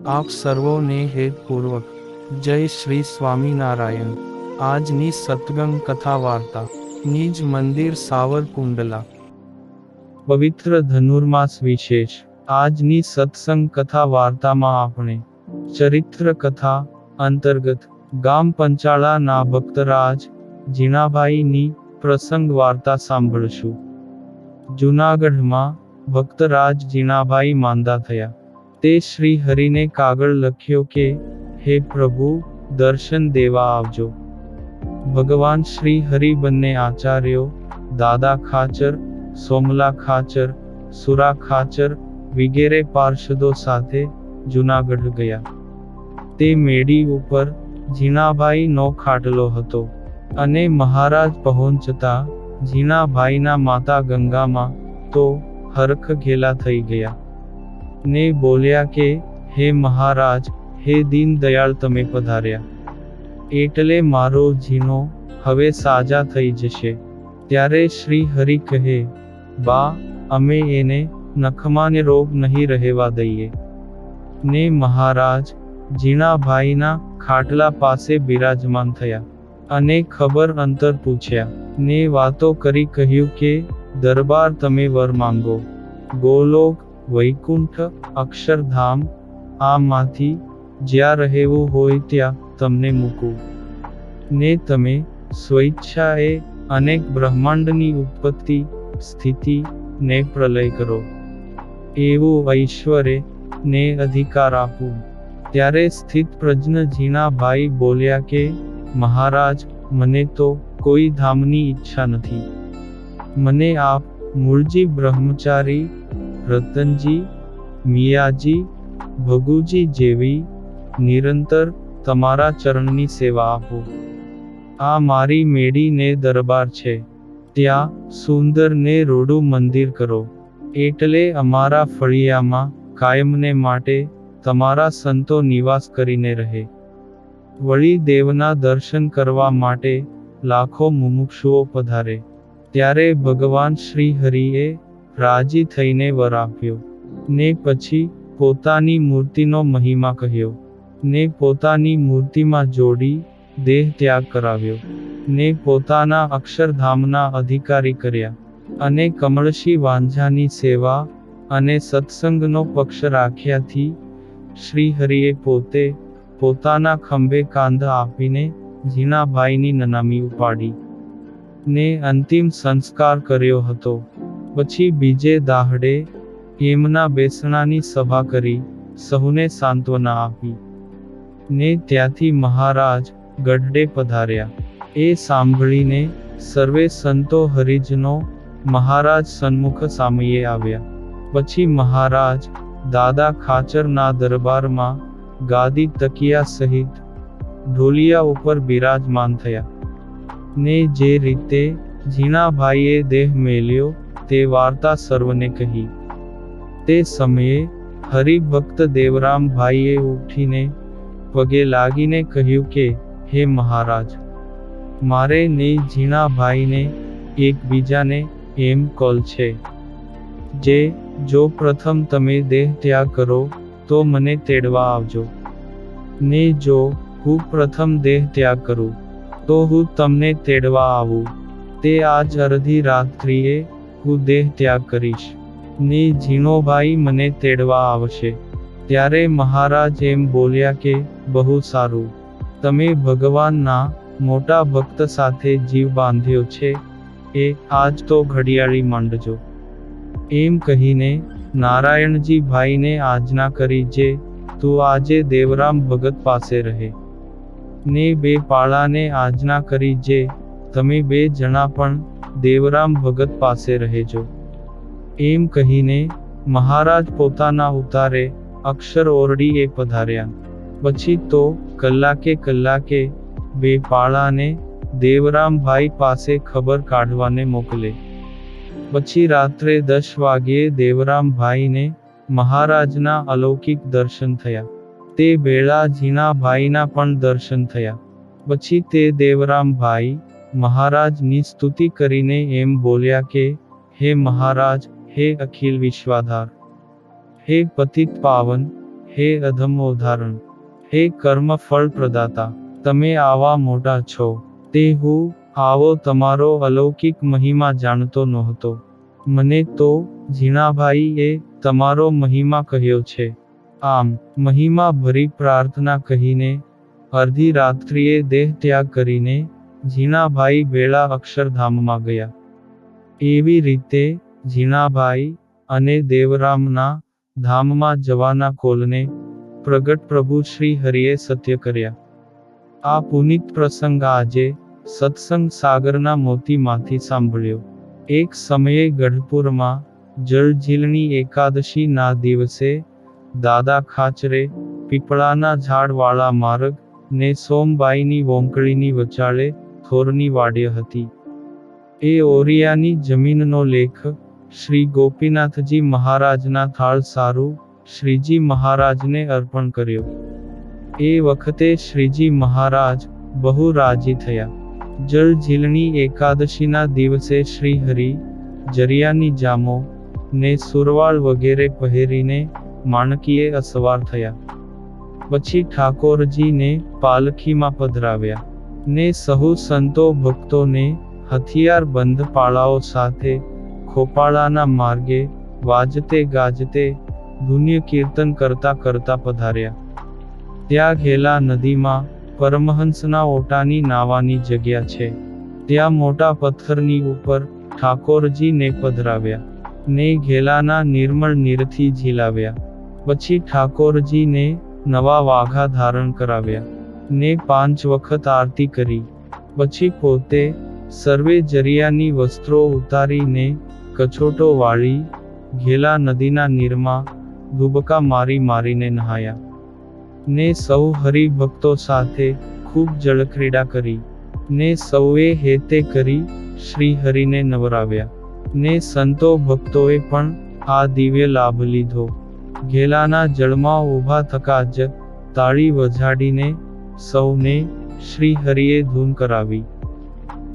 આપ સર્વોને હેતપૂર્વક જય શ્રી સ્વામિનારાયણ। આજની સત્સંગ કથા વાર્તા નિજ મંદિર સાવરકુંડલા। પવિત્ર ધનુર્માસ વિશેષ। આજની સત્સંગ કથા વાર્તામાં આપણે ચરિત્ર કથા અંતર્ગત ગામ પંચાળા ના ભક્તરાજ જીણાભાઈની પ્રસંગ વાર્તા સાંભળશું। જૂનાગઢમાં ભક્તરાજ જીણાભાઈ માંદા થયા। તે શ્રી હરિને કાગળ લખ્યો કે હે પ્રભુ દર્શન દેવા આવજો। ભગવાન શ્રી હરિ બંને આચાર્યો દાદા ખાચર, સોમલા ખાચર, સુરા ખાચર વિગેરે પાર્ષદો સાથે જૂનાગઢ ગયા। તે મેડી ઉપર જીણાભાઈનો ખાટલો હતો અને મહારાજ પહોંચતા જીણાભાઈના માતા ગંગામાં તો હરખ ઘેલા થઈ ગયા ને બોલ્યા કે હે મહારાજ, હે દીન દયાળ તમે પધાર્યા એટલે મારો જીણો હવે સાજા થઈ જશે। ત્યારે શ્રી હરિ કહે, બા અમે એને નખમાને રોગ નહીં રહેવા દઈએ ને મહારાજ જીણાભાઈના ખાટલા પાસે બિરાજમાન થયા અને ખબર અંતર પૂછ્યા ને વાતો કરી કહ્યું કે દરબાર તમે વર માંગો, ગોલોક, વૈકુંઠ, અક્ષરધામ આમાંથી જ્યાં રહેવું હોય ત્યાં તમને મૂકું ને તમે સ્વેચ્છાએ અનેક બ્રહ્માંડની ઉત્પત્તિ, સ્થિતિ ને પ્રલય કરો એવું ઐશ્વર્ય ને અધિકાર આપું। ત્યારે સ્થિત પ્રજ્ઞ જીણાભાઈ બોલ્યા કે મહારાજ મને તો કોઈ ધામની ઈચ્છા નથી। મને આપ મૂળજી બ્રહ્મચારી, રતનજી, મિયાજી, ભગુજી જેવી નિરંતર તમારા ચરણની સેવા આપો। આ મારી મેડી ને દરબાર છે, ત્યાં સુંદર ને રૂડું મંદિર કરો એટલે અમારા ફળિયામાં કાયમને માટે તમારા સંતો નિવાસ કરીને રહે। વળી દેવના દર્શન કરવા માટે લાખો મુમુક્ષુઓ પધારે। ત્યારે ભગવાન શ્રી હરિએ રાજી થઈને વર આપ્યો ને પછી પોતાની મૂર્તિનો મહિમા કહ્યો ને પોતાની મૂર્તિમાં જોડી દેહ ત્યાગ કરાવ્યો ને પોતાના અક્ષરધામના અધિકારી કર્યા અને કમળશી વાંઝાની સેવા અને સત્સંગનો પક્ષ રાખ્યાથી શ્રી હરિએ પોતે પોતાના ખંભે કાંધ આપીને જીણાભાઈની નનામી ઉપાડી ને અંતિમ સંસ્કાર કર્યો હતો। પછી બીજે દાહડે એમના બેસણાની સભા કરી સહુને સાંત્વના આપી ને ત્યાંથી મહારાજ ગઢડે પધાર્યા। એ સાંભળીને સર્વે સંતો હરિજનો મહારાજ સન્મુખ સામયે આવ્યા। પછી મહારાજ દાદા ખાચરના દરબારમાં ગાદી તકિયા સહિત ઢોલિયા ઉપર બિરાજમાન થયા ને જે રીતે જીણાભાઈએ દેહ મેલ્યો તે વાર્તા સર્વને કહી। તે સમયે હરિભક્ત દેવરામભાઈએ ઉઠીને પગે લાગીને કહ્યું કે હે મહારાજ, મારે ને જીણાભાઈને એકબીજાને એમ કોલ છે જે જો પ્રથમ તમે દેહ ત્યાગ કરો તો મને તેડવા આવજો ને જો હું પ્રથમ દેહ ત્યાગ કરું તો હું તમને તેડવા આવું। તે આજ અડધી રાત્રિએ હું દેહ ત્યાગ કરીશ ને જીણોભાઈ મને તેડવા આવશે। ત્યારે મહારાજ એમ બોલ્યા કે બહુ સારું, તમે ભગવાનના મોટા ભક્ત સાથે જીવ બાંધ્યો છે એ આજ તો ઘડિયાળી માંડજો। એમ કહીને નારાયણજી ભાઈને આજ્ઞા કરી જે તું આજે દેવરામ ભગત પાસે રહે ને બે પાળાને આજ્ઞા કરી જે તમે બે જણા પણ દેવરામ ભગત પાસે રહેજો। એમ કહીને મહારાજ પોતાના ઉતારે અક્ષર ઓરડીએ પધાર્યા। પછી તો કલાકે બે પાળાને દેવરામભાઈ પાસે ખબર કાઢવાને મોકલે। પછી રાત્રે 10 વાગ્યે દેવરામભાઈને મહારાજના અલૌકિક દર્શન થયા। તે વેળા જીણાભાઈના પણ દર્શન થયા। પછી તે દેવરામભાઈ મહારાજની સ્તુતિ કરીને એમ બોલ્યા કે હે મહારાજ, હે અખિલ વિશ્વાધાર, હે પતિત પાવન, હે અધમો ધારણ, હે કર્મ ફળ પ્રદાતા, તમે આવા મોટા છો, તે હું આવો તમારો અલૌકિક મહિમા જાણતો નહોતો. મને તો ઝીણાભાઈએ તમારો મહિમા કહ્યો છે. આમ મહિમા ભરી પ્રાર્થના કહીને અડધી રાત્રિએ દેહ ત્યાગ કરીને ઝીણાભાઈ વેળા અક્ષરધામમાં ગયા. એવી રીતે ઝીણાભાઈ અને દેવરામના ધામમાં જવાના કોલને પ્રગટ પ્રભુ શ્રી હરિએ સત્ય કર્યા. આ પુનિત પ્રસંગ આજે સત્સંગ સાગરના મોતીમાંથી સાંભળ્યો. એક સમયે ગઢપુરમાં જળઝીલણી એકાદશી ના દિવસે દાદા ખાચરે પીપળાના ઝાડવાળા માર્ગ ને સોમબાઈની વોંકળીની વચાળે થોરની વાડ્ય હતી. એ ઓરિયાની જમીનનો લેખ શ્રી ગોપીનાથજી મહારાજના થાળ સારું શ્રીજી મહારાજને અર્પણ કર્યો. એ વખતે શ્રીજી મહારાજ બહુ રાજી થયા. જળઝીલણી એકાદશીના દિવસે શ્રી હરિ જરિયાની જામો ને સુરવાળ વગેરે પહેરીને માણકીએ અસવાર થયા. પછી ઠાકોરજીને પાલખીમાં પધરાવ્યા ને સહુ સંતો ભક્તોને હથિયાર બંધ પાળાઓ સાથે ખોપાળાના માર્ગે વાજતે ગાજતે ધુન્ય કીર્તન કરતા કરતા પધાર્યા. ત્યાં ઘેલા નદીમાં પરમહંસના ઓટાની નાવાની જગ્યા છે. ત્યાં મોટા પથ્થરની ઉપર ઠાકોરજીને પધરાવ્યા ને ઘેલાના નિર્મળ નીરથી ઝીલાવ્યા. પછી ઠાકોરજીને નવા વાઘા ધારણ કરાવ્યા ને 5 વખત આરતી કરી. પછી પોતે સર્વે જરિયાની વસ્ત્રો ઉતારીને કછોટો વાળી ઘેલા નદીના નીરમાં ડૂબકા મારી મારીને નહાયા ને સૌ હરિભક્તો સાથે ખૂબ જળક્રીડા કરી ને સૌએ હેતે કરી શ્રી હરિને નવરાવ્યા ને સંતો ભક્તોએ પણ આ દિવ્ય લાભ લીધો. ઘેલાના જળમાં ઊભા થકા જ તાળી વજાડીને સૌને શ્રી હરિએ ધૂન કરાવી.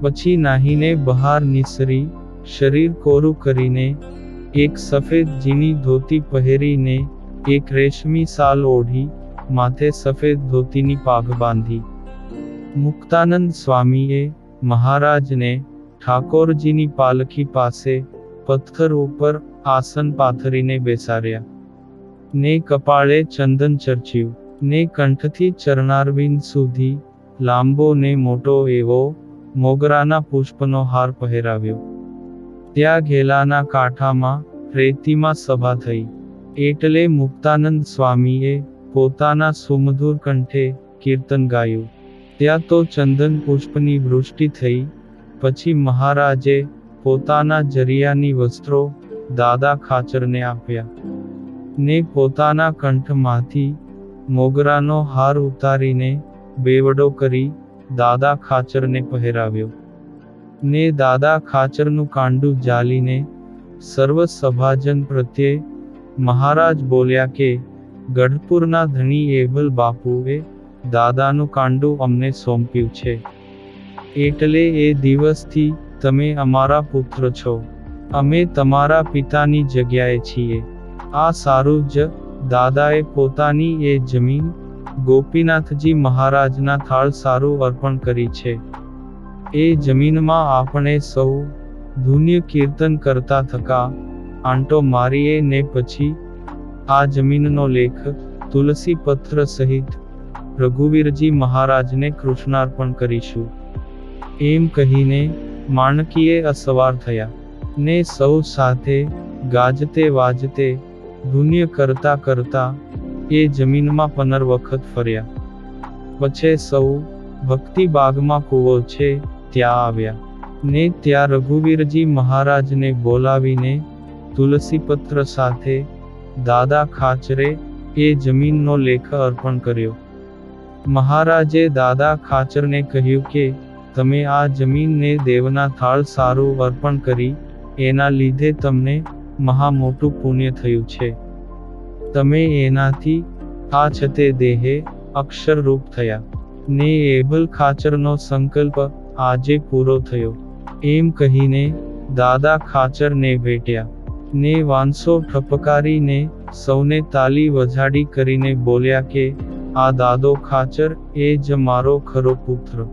પછી નાહીને બહાર નિસરી શરીર કોરું કરીને એક સફેદ ઝીણી ધોતી પહેરીને એક રેશમી સાલ ઓઢી માથે સફેદ ધોતીની પાઘ બાંધી મુક્તાનંદ સ્વામીએ મહારાજને ઠાકોરજીની પાલખી પાસે પથ્થર ઉપર આસન પાથરીને બેસાડ્યા ને કપાળે ચંદન ચર્ચ્યું ને કંઠથી ચરણારવિંદ સુધી લાંબો ને મોટો એવો મોગરાના પુષ્પનો હાર પહેરાવ્યો. ત્યાં ઘેલાના કાંઠામાં રેતીમાં સભા થઈ. એટલે મુક્તાનંદ સ્વામીએ પોતાના સુમધુર કંઠે કીર્તન ગાયું. ત્યાં તો ચંદન પુષ્પની વૃષ્ટિ થઈ. પછી મહારાજે પોતાના જરિયાની વસ્ત્રો દાદા ખાચરને આપ્યા ને પોતાના કંઠમાંથી મોગરાનો હાર ઉતારીને બેવડો કરી દાદા ખાચરને પહેરાવ્યો ને દાદા ખાચરનું કાંડું જાલીને સર્વ સભાજન પ્રત્યે મહારાજ બોલ્યા કે ગઢપુરના ધણી એભલ બાપુએ દાદાનું કાંડું અમને સોંપ્યું છે. એટલે એ દિવસથી તમે અમારા પુત્ર છો, અમે તમારા પિતાની જગ્યાએ છીએ. આ સારું જ દાદાએ પોતાની એ જમીન ગોપીનાથજી મહારાજના થાળ સારું અર્પણ કરી છે. એ જમીનમાં આપણે સૌ ધુન્ય કીર્તન કરતા થકા આંટો મારીએ ને પછી આ જમીનનો લેખ તુલસી પત્ર સહિત રઘુવીરજી મહારાજને કૃષ્ણાર્પણ કરીશું. એમ કહીને માણકીએ અસવાર થયા ને સૌ સાથે ગાજતે વાજતે ધુન્ય કરતા કરતા એ જમીનમાં 15 વખત ફર્યા. પછી સૌ ભક્તિબાગમાં કૂવો છે ત્યાં આવ્યા ને ત્યાં રઘુવીરજી મહારાજને બોલાવીને તુલસીપત્ર સાથે દાદા ખાચરે એ જમીનનો લેખ અર્પણ કર્યો. મહારાજે દાદા ખાચરને કહ્યું કે તમે આ જમીનને દેવના થાળ સારું અર્પણ કરી એના લીધે તમને મહા મોટું પુણ્ય થયું છે. તમે એનાથી આ છતે દેહે અક્ષરરૂપ થયા ને એભલ ખાચરનો સંકલ્પ આજે પૂરો થયો. એમ કહીને દાદા ખાચરને ભેટ્યા ને વાંસો ઠપકારીને સૌને તાલી વજાડી કરીને બોલ્યા કે આ દાદો ખાચર એ જ મારો ખરો પુત્ર.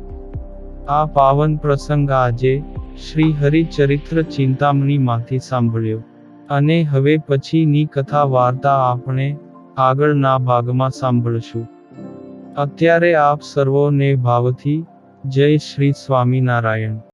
આ પાવન પ્રસંગ આજે શ્રી હરિચરિત્ર ચિંતામણીમાંથી સાંભળ્યો. અને હવે પછીની કથા વાર્તા આપણે આગળના ભાગમાં સાંભળશું. અત્યારે આપ સર્વોને ભાવથી જય શ્રી સ્વામિનારાયણ.